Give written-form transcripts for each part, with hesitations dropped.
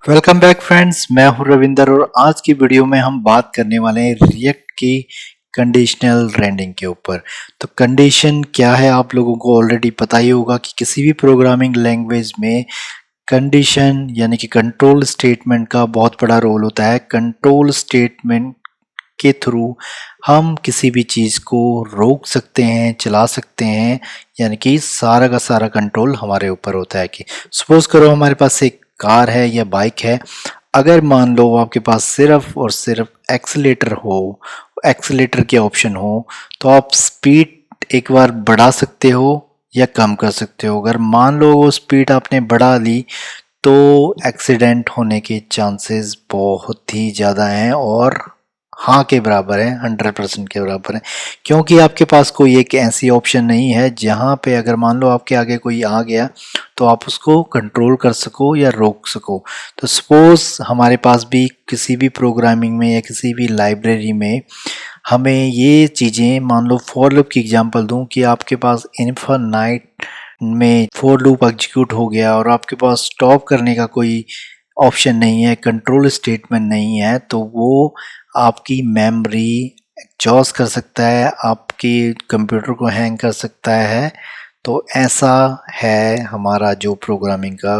Welcome back friends, मैं हूं रविंदर और आज की वीडियो में हम बात करने वाले हैं रिएक्ट की कंडीशनल रेंडरिंग के ऊपर। तो कंडीशन क्या है आप लोगों को ऑलरेडी पता ही होगा कि किसी भी प्रोग्रामिंग लैंग्वेज में कंडीशन यानी कि कंट्रोल स्टेटमेंट का बहुत बड़ा रोल होता है। कंट्रोल स्टेटमेंट के थ्रू हम किसी भी चीज़ को रोक सकते हैं, चला सकते हैं, यानी कि सारा का सारा कंट्रोल हमारे ऊपर होता है। कि सपोज करो हमारे पास एक कार है या बाइक है, अगर मान लो आपके पास सिर्फ और सिर्फ एक्सीलेटर हो, एक्सीलेटर के ऑप्शन हो, तो आप स्पीड एक बार बढ़ा सकते हो या कम कर सकते हो। अगर मान लो वो स्पीड आपने बढ़ा ली तो एक्सीडेंट होने के चांसेस बहुत ही ज़्यादा हैं और हाँ के बराबर है, 100% के बराबर है। क्योंकि आपके पास कोई एक ऐसी ऑप्शन नहीं है जहाँ पे अगर मान लो आपके आगे कोई आ गया तो आप उसको कंट्रोल कर सको या रोक सको। तो सपोज हमारे पास भी किसी भी प्रोग्रामिंग में या किसी भी लाइब्रेरी में हमें ये चीज़ें, मान लो फॉर लूप की एग्जांपल दूं कि आपके पास इनफिनाइट में फॉर लूप एग्जीक्यूट हो गया और आपके पास स्टॉप करने का कोई ऑप्शन नहीं है, कंट्रोल स्टेटमेंट नहीं है, तो वो आपकी मेमोरी एग्जॉस्ट कर सकता है, आपके कंप्यूटर को हैंग कर सकता है। तो ऐसा है हमारा जो प्रोग्रामिंग का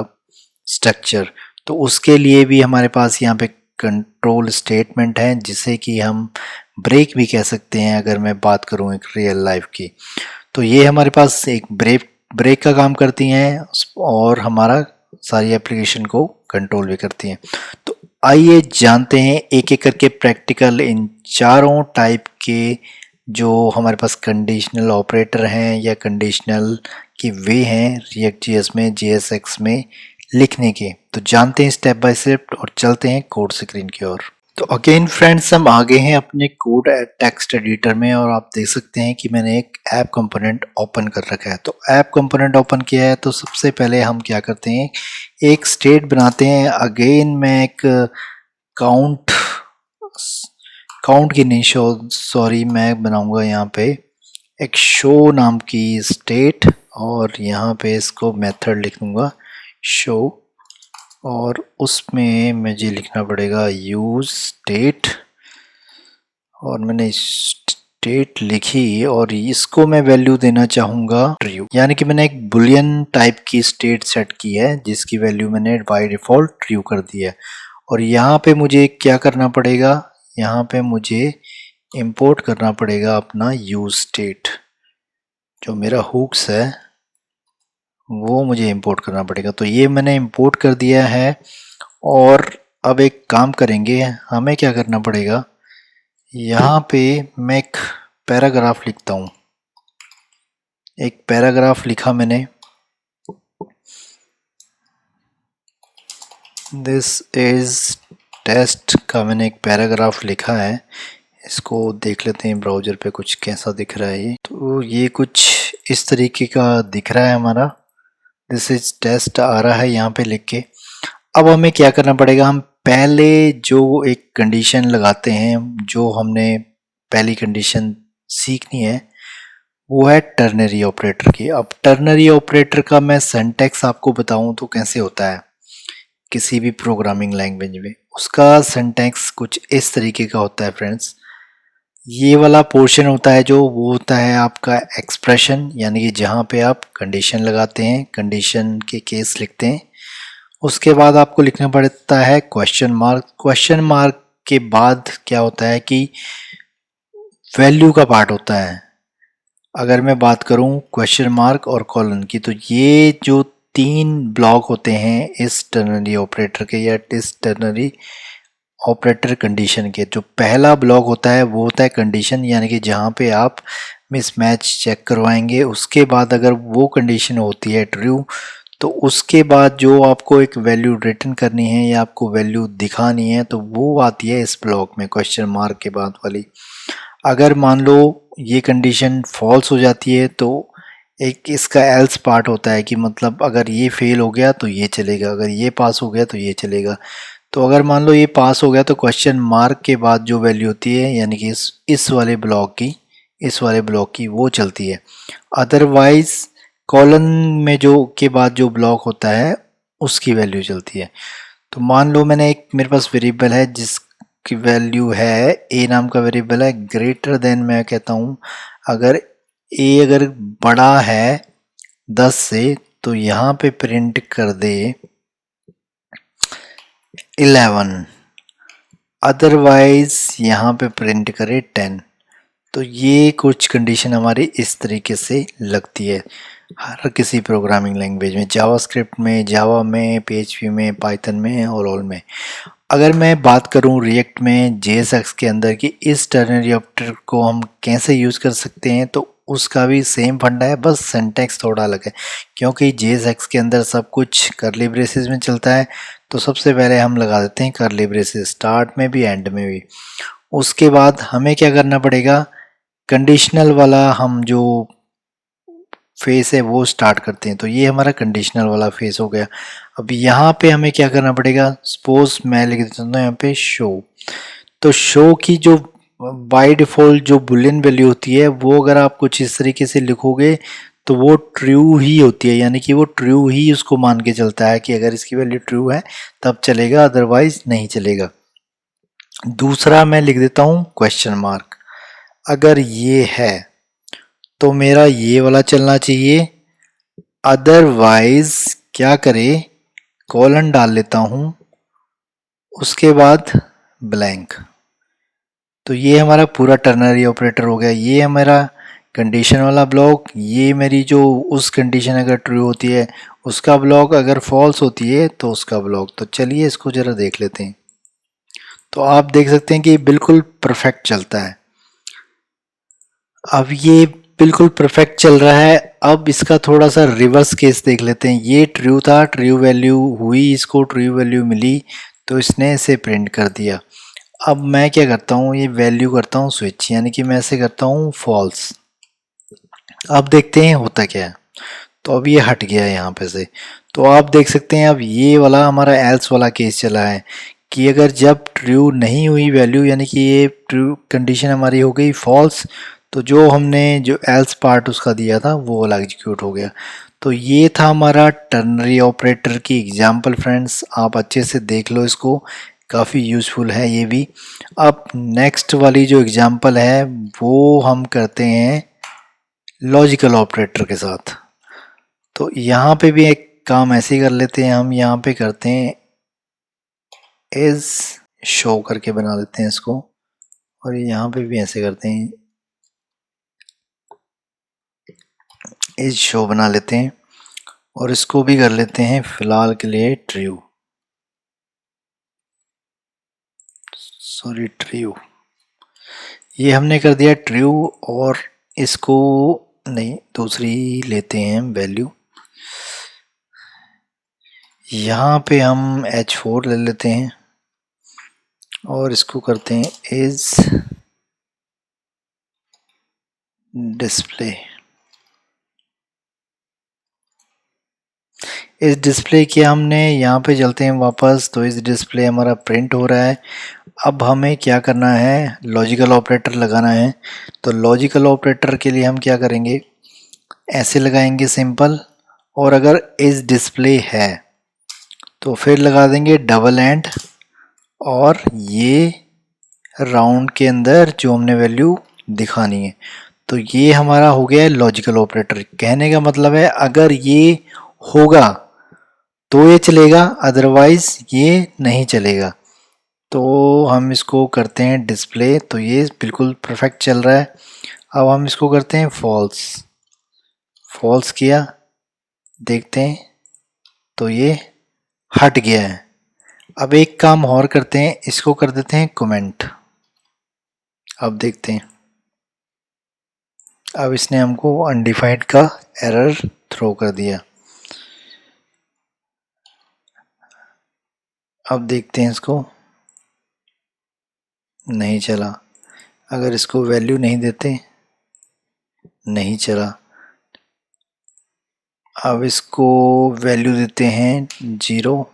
स्ट्रक्चर। तो उसके लिए भी हमारे पास यहाँ पे कंट्रोल स्टेटमेंट है जिसे कि हम ब्रेक भी कह सकते हैं अगर मैं बात करूँ एक रियल लाइफ की। तो ये हमारे पास एक ब्रेक का काम करती हैं और हमारा सारी एप्लीकेशन को कंट्रोल भी करती हैं। तो आइए जानते हैं एक एक करके प्रैक्टिकल इन चारों टाइप के जो हमारे पास कंडीशनल ऑपरेटर हैं या कंडीशनल की वे हैं रिएक्ट जेएस में, जेएसएक्स में लिखने के। तो जानते हैं स्टेप बाय स्टेप और चलते हैं कोड स्क्रीन की ओर। तो अगेन फ्रेंड्स, हम आ गए हैं अपने कोड टेक्स्ट एडिटर में और आप देख सकते हैं कि मैंने एक ऐप कंपोनेंट ओपन कर रखा है। तो ऐप कंपोनेंट ओपन किया है तो सबसे पहले हम क्या करते हैं, एक स्टेट बनाते हैं। अगेन मैं एक काउंट की नहीं, सॉरी, मैं बनाऊंगा यहाँ पे एक शो नाम की स्टेट और यहाँ पे इसको मेथड लिख दूंगा शो, और उसमें मुझे लिखना पड़ेगा यूज स्टेट, और मैंने स्टेट लिखी और इसको मैं वैल्यू देना चाहूँगा ट्रू, यानी कि मैंने एक बुलियन टाइप की स्टेट सेट की है जिसकी वैल्यू मैंने बाय डिफ़ॉल्ट ट्रू कर दी है। और यहाँ पे मुझे क्या करना पड़ेगा, यहाँ पे मुझे इंपोर्ट करना पड़ेगा अपना यूज स्टेट, जो मेरा हुक्स है वो मुझे इंपोर्ट करना पड़ेगा। तो ये मैंने इंपोर्ट कर दिया है। और अब एक काम करेंगे, हमें क्या करना पड़ेगा, यहाँ पे मैं एक पैराग्राफ लिखता हूँ। एक पैराग्राफ लिखा मैंने, दिस इज टेस्ट का मैंने एक पैराग्राफ लिखा है। इसको देख लेते हैं ब्राउज़र पे कुछ कैसा दिख रहा है ये। तो ये कुछ इस तरीके का दिख रहा है हमारा, दिस इज टेस्ट आ रहा है यहाँ पे लिख के। अब हमें क्या करना पड़ेगा, हम पहले जो एक कंडीशन लगाते हैं, जो हमने पहली कंडीशन सीखनी है वो है टर्नरी ऑपरेटर की। अब टर्नरी ऑपरेटर का मैं सिंटैक्स आपको बताऊं तो कैसे होता है किसी भी प्रोग्रामिंग लैंग्वेज में, उसका सिंटैक्स कुछ इस तरीके का होता है फ्रेंड्स। ये वाला पोर्शन होता है जो वो होता है आपका एक्सप्रेशन, यानी कि जहाँ पे आप कंडीशन लगाते हैं, कंडीशन के केस लिखते हैं। उसके बाद आपको लिखना पड़ता है क्वेश्चन मार्क। क्वेश्चन मार्क के बाद क्या होता है कि वैल्यू का पार्ट होता है। अगर मैं बात करूं क्वेश्चन मार्क और कॉलन की, तो ये जो तीन ब्लॉक होते हैं इस टर्नरी ऑपरेटर के या इस टर्नरी ऑपरेटर कंडीशन के। जो पहला ब्लॉक होता है वो होता है कंडीशन, यानी कि जहाँ पे आप मिसमैच चेक करवाएंगे। उसके बाद अगर वो कंडीशन होती है ट्रू, तो उसके बाद जो आपको एक वैल्यू रिटर्न करनी है या आपको वैल्यू दिखानी है तो वो आती है इस ब्लॉक में, क्वेश्चन मार्क के बाद वाली। अगर मान लो ये कंडीशन फॉल्स हो जाती है तो एक इसका एल्स पार्ट होता है कि मतलब अगर ये फेल हो गया तो ये चलेगा, अगर ये पास हो गया तो ये चलेगा। तो अगर मान लो ये पास हो गया तो क्वेश्चन मार्क के बाद जो वैल्यू होती है, यानी कि इस वाले ब्लॉक की वो चलती है। अदरवाइज कॉलन में जो के बाद जो ब्लॉक होता है उसकी वैल्यू चलती है। तो मान लो मैंने एक मेरे पास वेरिएबल है जिसकी वैल्यू है ए नाम का वेरिएबल है, ग्रेटर देन मैं कहता हूँ अगर ए अगर बड़ा है 10 से तो यहाँ पे प्रिंट कर दे 11, अदरवाइज यहाँ पे प्रिंट करे 10। तो ये कुछ कंडीशन हमारी इस तरीके से लगती है हर किसी प्रोग्रामिंग लैंग्वेज में, जावास्क्रिप्ट में, जावा में, पीएचपी में, पाइथन में और ऑल में। अगर मैं बात करूं रिएक्ट में जेएसएक्स के अंदर कि इस टर्नरी ऑपरेटर को हम कैसे यूज़ कर सकते हैं, तो उसका भी सेम फंडा है, बस सिंटैक्स थोड़ा अलग है क्योंकि जेएसएक्स के अंदर सब कुछ कर्ली ब्रेसेस में चलता है। तो सबसे पहले हम लगा देते हैं कर्ली ब्रेसेस, स्टार्ट में भी एंड में भी। उसके बाद हमें क्या करना पड़ेगा, कंडीशनल वाला हम जो फेस है वो स्टार्ट करते हैं। तो ये हमारा कंडीशनल वाला फेस हो गया। अब यहाँ पे हमें क्या करना पड़ेगा, सपोज मैं लिख देता हूँ यहाँ पे शो। तो शो की जो बाय डिफॉल्ट जो बुलियन वैल्यू होती है वो अगर आप कुछ इस तरीके से लिखोगे तो वो ट्रू ही होती है, यानी कि वो ट्रू ही उसको मान के चलता है कि अगर इसकी वैल्यू ट्रू है तब चलेगा, अदरवाइज नहीं चलेगा। दूसरा मैं लिख देता हूँ क्वेश्चन मार्क, अगर ये है तो मेरा ये वाला चलना चाहिए, अदरवाइज क्या करे, कॉलन डाल लेता हूं, उसके बाद ब्लैंक। तो ये हमारा पूरा टर्नरी ऑपरेटर हो गया। ये हमारा कंडीशन वाला ब्लॉक, ये मेरी जो उस कंडीशन अगर ट्रू होती है उसका ब्लॉक, अगर फॉल्स होती है तो उसका ब्लॉक। तो चलिए इसको जरा देख लेते हैं। तो आप देख सकते हैं कि ये बिल्कुल परफेक्ट चलता है। अब ये बिल्कुल परफेक्ट चल रहा है। अब इसका थोड़ा सा रिवर्स केस देख लेते हैं। ये ट्रू था, ट्रू वैल्यू हुई, इसको ट्रू वैल्यू मिली तो इसने इसे प्रिंट कर दिया। अब मैं क्या करता हूँ, ये वैल्यू करता हूँ स्विच, यानी कि मैं ऐसे करता हूँ फॉल्स। अब देखते हैं होता क्या है। तो अब ये हट गया है यहाँ पे से। तो आप देख सकते हैं अब ये वाला हमारा एल्स वाला केस चला है कि अगर जब ट्रू नहीं हुई वैल्यू, यानी कि ये ट्रू कंडीशन हमारी हो गई फॉल्स, तो जो हमने जो एल्स पार्ट उसका दिया था वो वाला एग्जीक्यूट हो गया। तो ये था हमारा टर्नरी ऑपरेटर की एग्जांपल फ्रेंड्स, आप अच्छे से देख लो इसको, काफ़ी यूज़फुल है ये भी। अब नेक्स्ट वाली जो एग्जांपल है वो हम करते हैं लॉजिकल ऑपरेटर के साथ। तो यहाँ पे भी एक काम ऐसे ही कर लेते हैं हम, यहाँ पे करते हैं इज शो करके बना देते हैं इसको, और यहाँ पे भी ऐसे करते हैं इज शो बना लेते हैं, और इसको भी कर लेते हैं फिलहाल के लिए ट्रू, सॉरी ट्रू। ये हमने कर दिया ट्रू, और इसको नहीं दूसरी लेते हैं वैल्यू, यहाँ पे हम H4 ले लेते हैं और इसको करते हैं इज डिस्प्ले। इस डिस्प्ले किया हमने, यहाँ पे चलते हैं वापस। तो इस डिस्प्ले हमारा प्रिंट हो रहा है। अब हमें क्या करना है, लॉजिकल ऑपरेटर लगाना है। तो लॉजिकल ऑपरेटर के लिए हम क्या करेंगे, ऐसे लगाएंगे सिंपल, और अगर इस डिस्प्ले है तो फिर लगा देंगे डबल एंड, और ये राउंड के अंदर जो हमने वैल्यू दिखानी है। तो ये हमारा हो गया है लॉजिकल ऑपरेटर। कहने का मतलब है अगर ये होगा तो ये चलेगा, अदरवाइज ये नहीं चलेगा। तो हम इसको करते हैं डिस्प्ले, तो ये बिल्कुल परफेक्ट चल रहा है। अब हम इसको करते हैं फॉल्स, फॉल्स किया, देखते हैं तो ये हट गया है। अब एक काम और करते हैं, इसको कर देते हैं कमेंट। अब देखते हैं, अब इसने हमको अनडिफाइंड का एरर थ्रो कर दिया। अब देखते हैं इसको, नहीं चला। अगर इसको वैल्यू नहीं देते, नहीं चला। अब इसको वैल्यू देते हैं 0,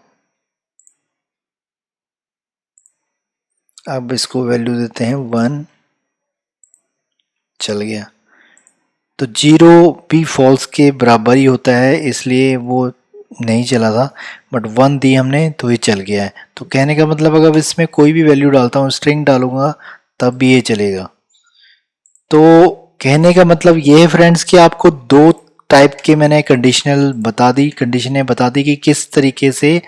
अब इसको वैल्यू देते हैं 1, चल गया। तो 0 भी फॉल्स के बराबर ही होता है, इसलिए वो नहीं चला था, बट 1 दी हमने तो ये चल गया है। तो कहने का मतलब अगर इसमें कोई भी वैल्यू डालता हूँ, स्ट्रिंग डालूंगा, तब भी ये चलेगा। तो कहने का मतलब ये है फ्रेंड्स कि आपको दो टाइप के मैंने कंडीशनें बता दी कि किस तरीके से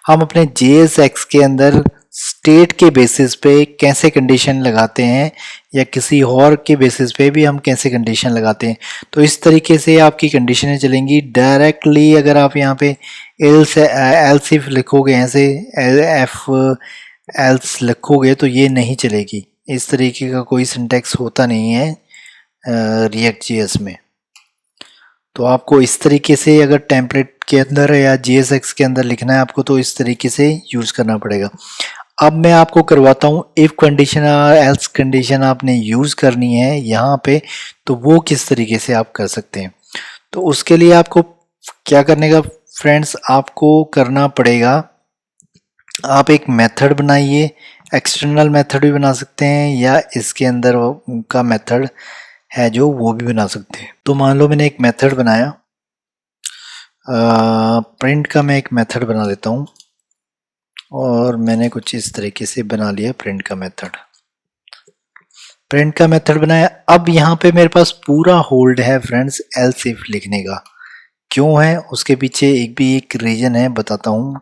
हम अपने JSX के अंदर स्टेट के बेसिस पे कैसे कंडीशन लगाते हैं, या किसी और के बेसिस पे भी हम कैसे कंडीशन लगाते हैं। तो इस तरीके से आपकी कंडीशनें चलेंगी। डायरेक्टली अगर आप यहाँ पे एल्स इफ लिखोगे, ऐसे एफ एल्स लिखोगे, तो ये नहीं चलेगी। इस तरीके का कोई सिंटैक्स होता नहीं है रिएक्ट JS में। तो आपको इस तरीके से अगर टेम्पलेट के अंदर या JSX के अंदर लिखना है आपको, तो इस तरीके से यूज करना पड़ेगा। अब मैं आपको करवाता हूँ इफ कंडीशन और एल्स कंडीशन आपने यूज करनी है यहाँ पे, तो वो किस तरीके से आप कर सकते हैं। तो उसके लिए आपको क्या करने का फ्रेंड्स, आपको करना पड़ेगा, आप एक मेथड बनाइए। एक्सटर्नल मेथड भी बना सकते हैं, या इसके अंदर का मेथड है जो वो भी बना सकते हैं। तो मान लो मैंने एक मेथड बनाया, प्रिंट का मैं एक मेथड बना लेता हूँ, और मैंने कुछ इस तरीके से बना लिया प्रिंट का मेथड। प्रिंट का मेथड बनाया। अब यहाँ पे मेरे पास पूरा होल्ड है फ्रेंड्स एल्स इफ लिखने का। क्यों है, उसके पीछे एक रीजन है, बताता हूँ।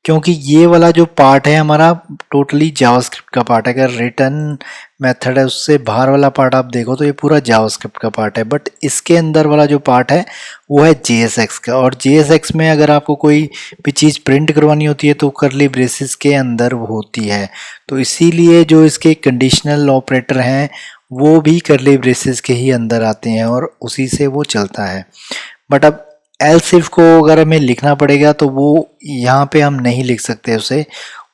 क्योंकि ये वाला जो पार्ट है हमारा टोटली जावास्क्रिप्ट का पार्ट है। अगर रिटर्न मेथड है उससे बाहर वाला पार्ट आप देखो तो ये पूरा जावास्क्रिप्ट का पार्ट है, बट इसके अंदर वाला जो पार्ट है वो है JSX का। और JSX में अगर आपको कोई भी चीज़ प्रिंट करवानी होती है तो करली ब्रेसेस के अंदर वो होती है। तो इसीलिए जो इसके कंडीशनल ऑपरेटर हैं वो भी करली ब्रेसेस के ही अंदर आते हैं और उसी से वो चलता है। बट अब एल्स इफ को अगर हमें लिखना पड़ेगा तो वो यहाँ पे हम नहीं लिख सकते उसे।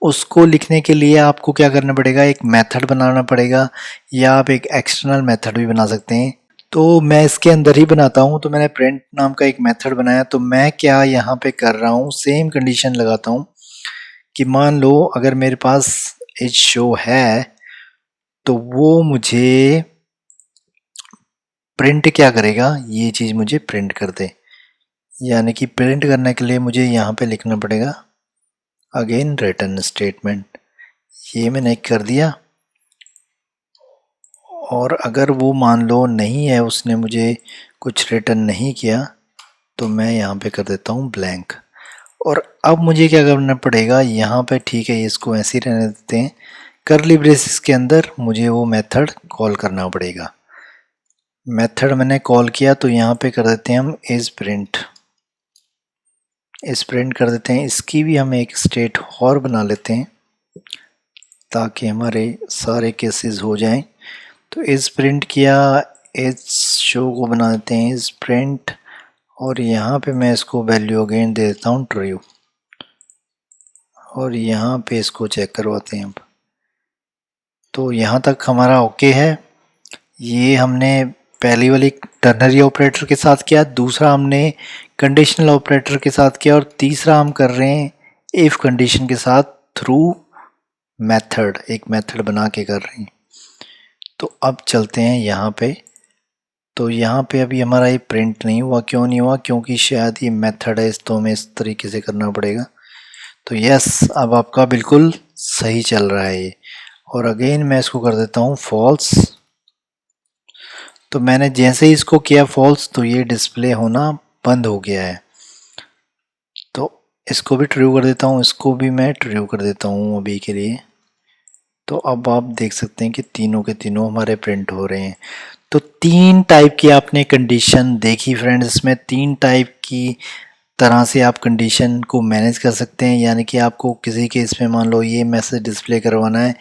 उसको लिखने के लिए आपको क्या करना पड़ेगा, एक मेथड बनाना पड़ेगा, या आप एक एक्सटर्नल मेथड भी बना सकते हैं। तो मैं इसके अंदर ही बनाता हूँ। तो मैंने प्रिंट नाम का एक मेथड बनाया। तो मैं क्या यहाँ पे कर रहा हूँ, सेम कंडीशन लगाता हूँ कि मान लो अगर मेरे पास एज शो है तो वो मुझे प्रिंट क्या करेगा, ये चीज़ मुझे प्रिंट कर दे। यानी कि प्रिंट करने के लिए मुझे यहाँ पे लिखना पड़ेगा अगेन रिटर्न स्टेटमेंट। ये मैंने कर दिया। और अगर वो मान लो नहीं है, उसने मुझे कुछ रिटर्न नहीं किया, तो मैं यहाँ पे कर देता हूँ ब्लैंक। और अब मुझे क्या करना पड़ेगा यहाँ पे, ठीक है इसको ऐसे ही रहने देते हैं। करली ब्रेसेस के अंदर मुझे वो मेथड कॉल करना पड़ेगा। मेथड मैंने कॉल किया तो यहाँ पे कर देते हैं हम इज प्रिंट। इस प्रिंट कर देते हैं। इसकी भी हम एक स्टेट और बना लेते हैं ताकि हमारे सारे केसेस हो जाएं। तो इस प्रिंट किया, इस शो को बना देते हैं इस प्रिंट, और यहाँ पे मैं इसको वैल्यू अगेन दे देता हूँ ट्रू, और यहाँ पे इसको चेक करवाते हैं। अब तो यहाँ तक हमारा ओके है। ये हमने पहली वाली टर्नरी ऑपरेटर के साथ किया, दूसरा हमने कंडीशनल ऑपरेटर के साथ किया, और तीसरा हम कर रहे हैं इफ कंडीशन के साथ थ्रू मेथड, एक मेथड बना के कर रहे हैं। तो अब चलते हैं यहाँ पे। तो यहाँ पे अभी हमारा ये प्रिंट नहीं हुआ। क्यों नहीं हुआ, क्योंकि शायद ये मेथड है, तो हमें इस तरीके से करना पड़ेगा। तो यस, अब आपका बिल्कुल सही चल रहा है ये। और अगेन मैं इसको कर देता हूँ फॉल्स। तो मैंने जैसे ही इसको किया फॉल्स, तो ये डिस्प्ले होना बंद हो गया है। तो इसको भी ट्रू कर देता हूँ, इसको भी मैं ट्रू कर देता हूँ अभी के लिए। तो अब आप देख सकते हैं कि तीनों के तीनों हमारे प्रिंट हो रहे हैं। तो 3 टाइप की आपने कंडीशन देखी फ्रेंड्स। इसमें 3 टाइप की तरह से आप कंडीशन को मैनेज कर सकते हैं। यानी कि आपको किसी केस में मान लो ये मैसेज डिस्प्ले करवाना है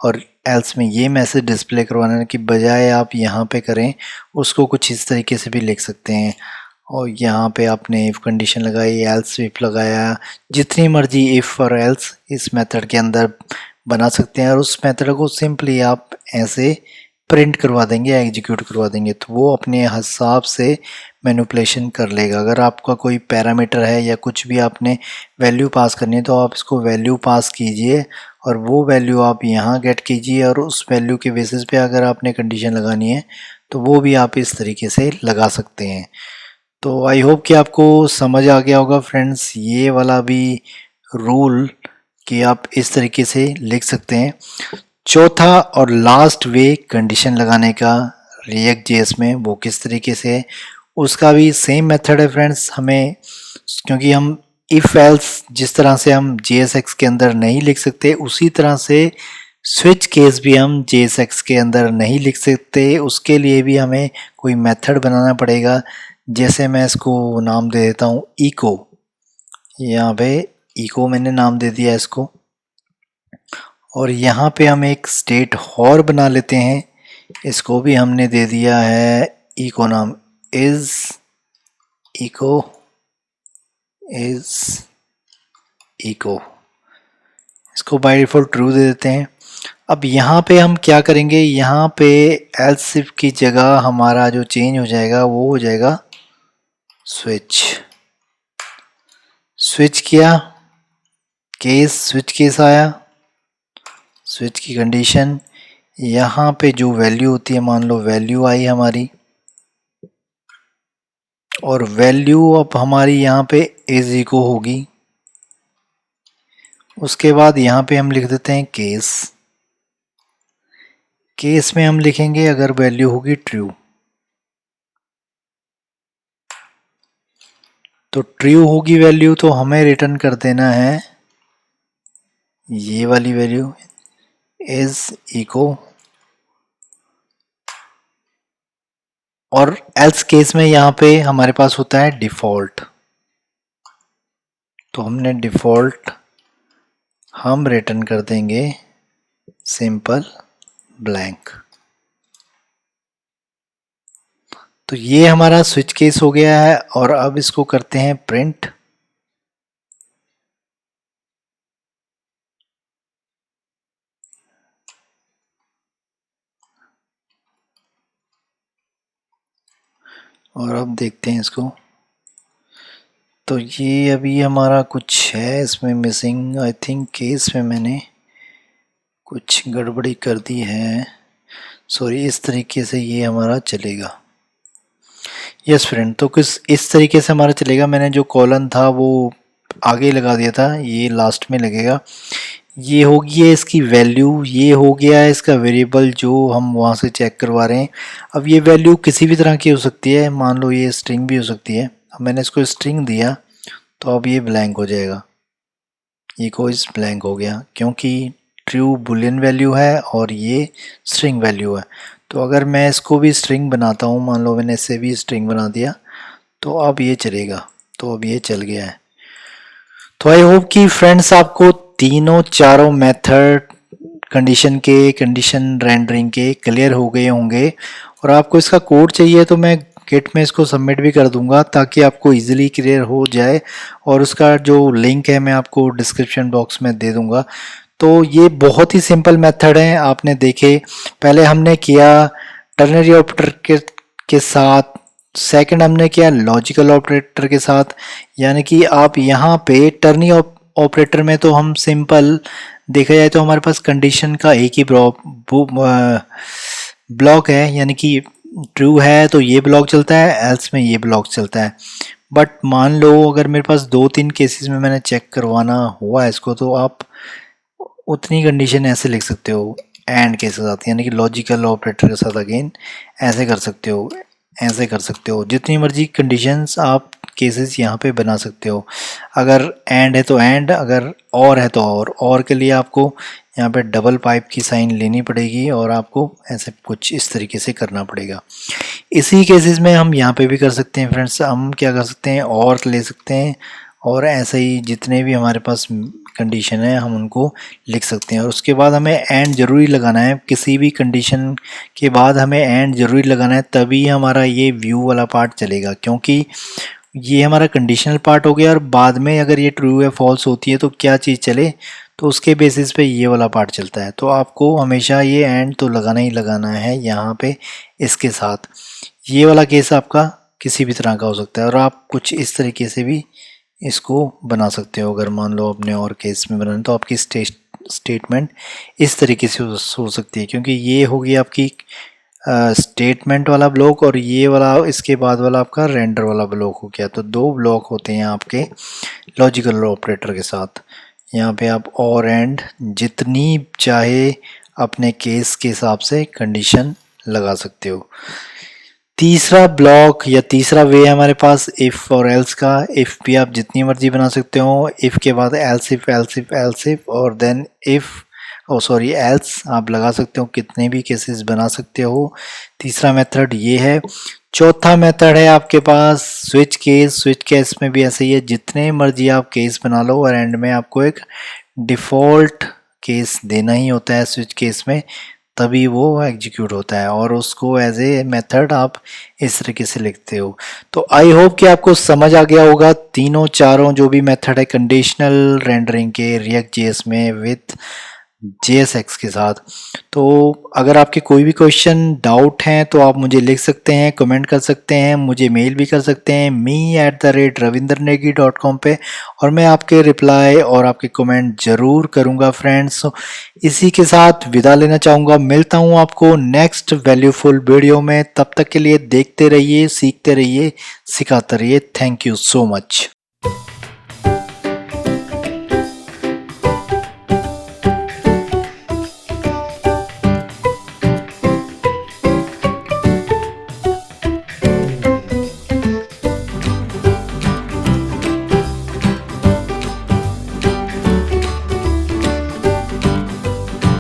और एल्स में ये मैसेज डिस्प्ले करवाने की बजाय आप यहाँ पे करें, उसको कुछ इस तरीके से भी लिख सकते हैं। और यहाँ पे आपने इफ़ कंडीशन लगाई, एल्स इफ लगाया, जितनी मर्जी इफ़ और एल्स इस मेथड के अंदर बना सकते हैं। और उस मेथड को सिंपली आप ऐसे प्रिंट करवा देंगे, एग्जीक्यूट करवा देंगे, तो वो अपने हिसाब से मैनिपुलेशन कर लेगा। अगर आपका कोई पैरामीटर है या कुछ भी आपने वैल्यू पास करनी है, तो आप इसको वैल्यू पास कीजिए और वो वैल्यू आप यहाँ गेट कीजिए, और उस वैल्यू के बेसिस पे अगर आपने कंडीशन लगानी है तो वो भी आप इस तरीके से लगा सकते हैं। तो आई होप कि आपको समझ आ गया होगा फ्रेंड्स, ये वाला भी रूल कि आप इस तरीके से लिख सकते हैं। चौथा और लास्ट वे कंडीशन लगाने का रिएक्ट जेएस में वो किस तरीके से है, उसका भी सेम मेथड है फ्रेंड्स। हमें, क्योंकि हम इफ एल्स जिस तरह से हम जेएसएक्स के अंदर नहीं लिख सकते, उसी तरह से स्विच केस भी हम जेएसएक्स के अंदर नहीं लिख सकते। उसके लिए भी हमें कोई मेथड बनाना पड़ेगा। जैसे मैं इसको नाम दे देता हूँ इको, यहाँ पे इको मैंने नाम दे दिया इसको, और यहाँ पे हम एक स्टेट और बना लेते हैं, इसको भी हमने दे दिया है इको नाम। इज इको इज इको, इसको बाय डिफॉल्ट ट्रू दे देते हैं। अब यहाँ पे हम क्या करेंगे, यहाँ पे एल्स इफ की जगह हमारा जो चेंज हो जाएगा वो हो जाएगा स्विच। स्विच किया, केस स्विच केस आया, स्विच की कंडीशन, यहाँ पे जो वैल्यू होती है, मान लो वैल्यू आई हमारी, और वैल्यू अब हमारी यहाँ पे इज इको होगी। उसके बाद यहाँ पे हम लिख देते हैं केस। केस में हम लिखेंगे अगर वैल्यू होगी ट्रू, तो ट्रू होगी वैल्यू तो हमें रिटर्न कर देना है ये वाली वैल्यू इज इको। और एल्स केस में यहाँ पे हमारे पास होता है डिफॉल्ट, तो हमने डिफॉल्ट हम रिटर्न कर देंगे सिंपल ब्लैंक। तो ये हमारा स्विच केस हो गया है, और अब इसको करते हैं प्रिंट। और अब देखते हैं इसको, तो ये अभी हमारा कुछ है इसमें मिसिंग, आई थिंक केस में मैंने कुछ गड़बड़ी कर दी है, सॉरी। इस तरीके से ये हमारा चलेगा। यस फ्रेंड, तो किस इस तरीके से हमारा चलेगा। मैंने जो कॉलन था वो आगे लगा दिया था, ये लास्ट में लगेगा। ये हो गई है इसकी वैल्यू, ये हो गया है इसका वेरिएबल जो हम वहाँ से चेक करवा रहे हैं। अब ये वैल्यू किसी भी तरह की हो सकती है, मान लो ये स्ट्रिंग भी हो सकती है। अब मैंने इसको स्ट्रिंग दिया तो अब ये ब्लैंक हो जाएगा, इको इस ब्लैंक हो गया, क्योंकि ट्रू बुलियन वैल्यू है और ये स्ट्रिंग वैल्यू है। तो अगर मैं इसको भी स्ट्रिंग बनाता हूँ, मान लो मैंने इससे भी स्ट्रिंग बना दिया, तो अब ये चलेगा। तो अब ये चल गया है। तो आई होप कि फ्रेंड्स आपको तीनों चारों मेथड कंडीशन के, कंडीशन रेंडरिंग के क्लियर हो गए होंगे। और आपको इसका कोड चाहिए तो मैं गिट में इसको सबमिट भी कर दूंगा ताकि आपको इजीली क्लियर हो जाए, और उसका जो लिंक है मैं आपको डिस्क्रिप्शन बॉक्स में दे दूंगा। तो ये बहुत ही सिंपल मेथड है, आपने देखे। पहले हमने किया टर्नरी ऑपरेटर के साथ, सेकंड हमने किया लॉजिकल ऑपरेटर के साथ। यानी कि आप यहाँ पे टर्नी ऑपरेटर में तो हम सिंपल देखा जाए तो हमारे पास कंडीशन का एक ही ब्लॉक है, यानी कि ट्रू है तो ये ब्लॉक चलता है, एल्स में ये ब्लॉक चलता है। बट मान लो अगर मेरे पास 2-3 केसेस में मैंने चेक करवाना हुआ इसको, तो आप उतनी कंडीशन ऐसे लिख सकते हो एंड के साथ, यानी कि लॉजिकल ऑपरेटर के साथ अगेन ऐसे कर सकते हो, ऐसे कर सकते हो। जितनी मर्जी कंडीशंस आप केसेस यहाँ पे बना सकते हो। अगर एंड है तो एंड, अगर और है तो और के लिए आपको यहाँ पे डबल पाइप की साइन लेनी पड़ेगी और आपको ऐसे कुछ इस तरीके से करना पड़ेगा। इसी केसेस में हम यहाँ पे भी कर सकते हैं फ्रेंड्स। हम क्या कर सकते हैं, और ले सकते हैं, और ऐसे ही जितने भी हमारे पास कंडीशन है हम उनको लिख सकते हैं। और उसके बाद हमें एंड ज़रूरी लगाना है, किसी भी कंडीशन के बाद हमें एंड ज़रूरी लगाना है, तभी हमारा ये व्यू वाला पार्ट चलेगा। क्योंकि ये हमारा कंडीशनल पार्ट हो गया, और बाद में अगर ये ट्रू या फॉल्स होती है तो क्या चीज़ चले, तो उसके बेसिस पे ये वाला पार्ट चलता है। तो आपको हमेशा ये एंड तो लगाना ही लगाना है यहाँ पे इसके साथ। ये वाला केस आपका किसी भी तरह का हो सकता है, और आप कुछ इस तरीके से भी इसको बना सकते हो। अगर मान लो अपने और केस में बनाना तो आपकी स्टेटमेंट इस तरीके से हो सकती है, क्योंकि ये होगी आपकी स्टेटमेंट वाला ब्लॉक और ये वाला इसके बाद वाला आपका रेंडर वाला ब्लॉक हो गया। तो दो ब्लॉक होते हैं आपके लॉजिकल ऑपरेटर के साथ। यहाँ पे आप और एंड जितनी चाहे अपने केस के हिसाब से कंडीशन लगा सकते हो। तीसरा ब्लॉक या तीसरा वे है हमारे पास इफ़ और एल्स का। इफ़ भी आप जितनी मर्जी बना सकते हो, इफ़ के बाद else if else if else if और देन इफ़ सॉरी एल्स आप लगा सकते हो, कितने भी केसेस बना सकते हो। तीसरा मेथड ये है। चौथा मेथड है आपके पास स्विच केस। स्विच केस में भी ऐसे ही है, जितने मर्जी आप केस बना लो और एंड में आपको एक डिफ़ॉल्ट केस देना ही होता है स्विच केस में, तभी वो एग्जीक्यूट होता है और उसको एज ए मेथड आप इस तरीके से लिखते हो। तो आई होप कि आपको समझ आ गया होगा तीनों चारों जो भी मेथड है कंडीशनल रेंडरिंग के रिएक्ट जेएस में विथ JSX के साथ। तो अगर आपके कोई भी क्वेश्चन डाउट हैं तो आप मुझे लिख सकते हैं, कमेंट कर सकते हैं, मुझे मेल भी कर सकते हैं me@ravindernegi.com पे, और मैं आपके रिप्लाई और आपके कमेंट ज़रूर करूंगा फ्रेंड्स। इसी के साथ विदा लेना चाहूँगा। मिलता हूँ आपको नेक्स्ट वैल्यूफुल वीडियो में। तब तक के लिए देखते रहिए, सीखते रहिए, सिखाते रहिए। Thank you so much.